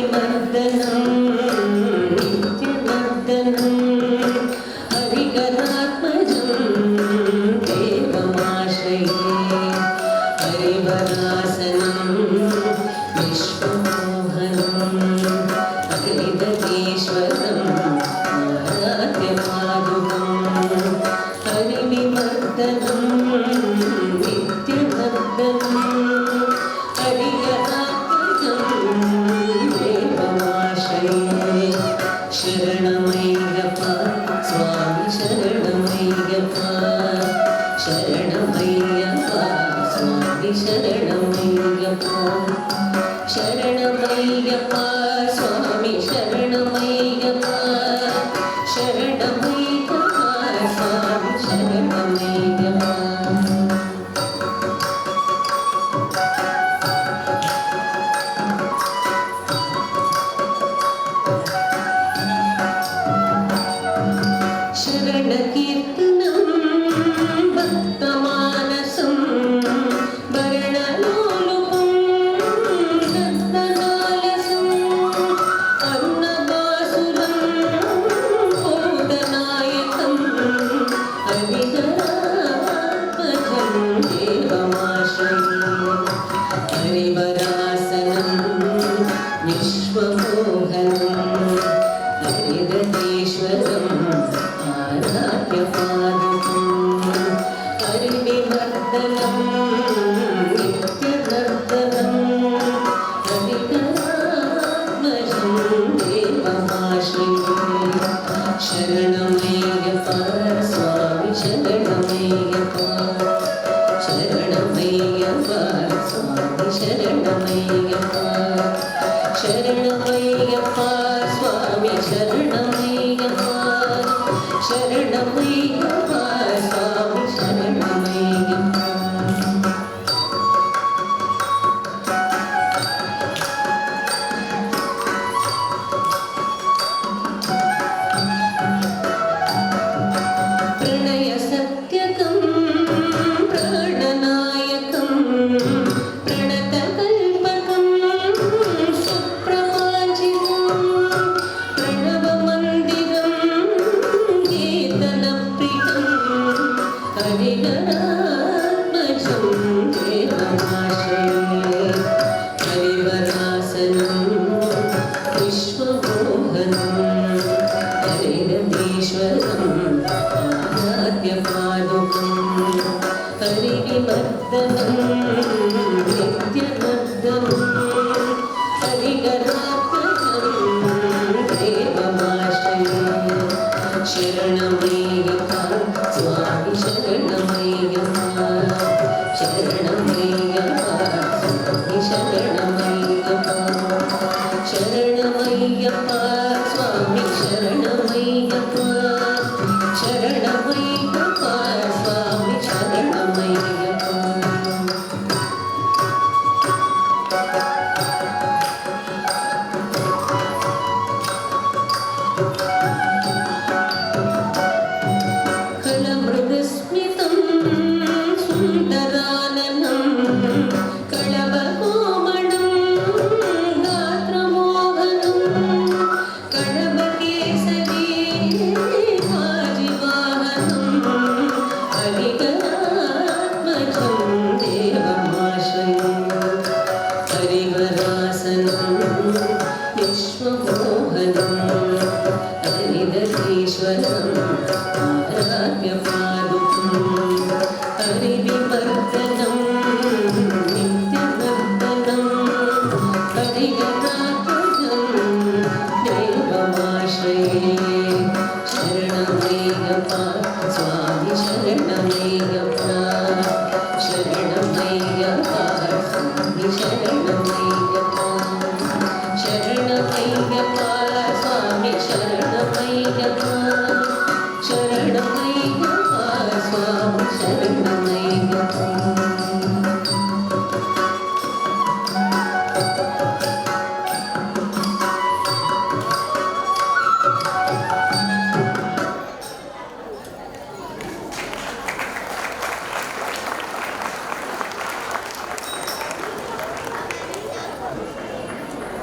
हरिविमर्दनं नित्यवर्धनं हरिगणात्मजं देवमाश्रये हरिवरासनं विश्वमोहनं हरिदधीश्वरं आराध्यपादुकं हरिविमर्दनं नित्यवर्धनं शरणमय्यप्पा स्वामी शरणमय्यप्पा शरणमय्यप्पा स्वामी शरणमय्यप्पा शरणमय्यप्पा स्वामी शरणमय्यप्पा शरणमय्यप्पा स्वामी शरणमय्यप्पा शरणकीर्तनं भक्तमानसं वर्णलोलुपं दत्तनालसं अरुणबासुरं बोधनायकं हरिहरात्मजं देवमाश्रये हरिवरासनं विश्वमोहनं हरिदधीश्वरं आराध्यपादुकं हरिविमर्दनं नित्यवर्धनं हरिहरात्मजं देवमाश्रये शरणमय्यप्पा स्वामी शरणमय्यप्पा शरणमय्यप्पा स्वामी शरणमय्यप्पा शरणमय्यप्पा स्वामी शरणमय्यप्पा शरणमय्यप्पा स्वामी शरणमय्यप्पा प्रणयसत्यकं प्राणनायकं प्रणतकल्पकं सुप्रभाजितं प्रणवमन्दिरं कीर्तनप्रियं हरिहरात्मजं देवमाश्रये हरिवरासनं विश्वमोहनं हरिदधीश्वरं आराध्यपादुकं हरिविमर्दनं नित्यवर्धनं हरिहरात्मजं देवमाश्रये शरणमय्यप्पा स्वामी शरणमय्यप्पा शरणमय्यप्पा स्वामी शरणमय्यप्पा शरणमय्यप्पा स्वामी शरणमय्यप्पा शरणमय्यप्पा स्वामी शरणमय्यप्पा कलमृदस्मितं सुन्दराननं कळवकोमलं गात्रमोहनं कळवकेसरी भाजिवाहनं हरिहरात्मजं देवमाश्रये हरिवरासनं विश्वमोहनं हरिदधीश्वरं आराध्यपादुकं हरिविमर्दनं नित्यवर्धनं हरिहरात्मजं देवमाश्रये शरणमय्यप्पा स्वामी शरणमय्यप्पा शरणमय्यप्पा स्वामी शरणमय्यप्पा शरणमय्यप्पा स्वामी शरणमय्यप्पा शरणमय्यप्पा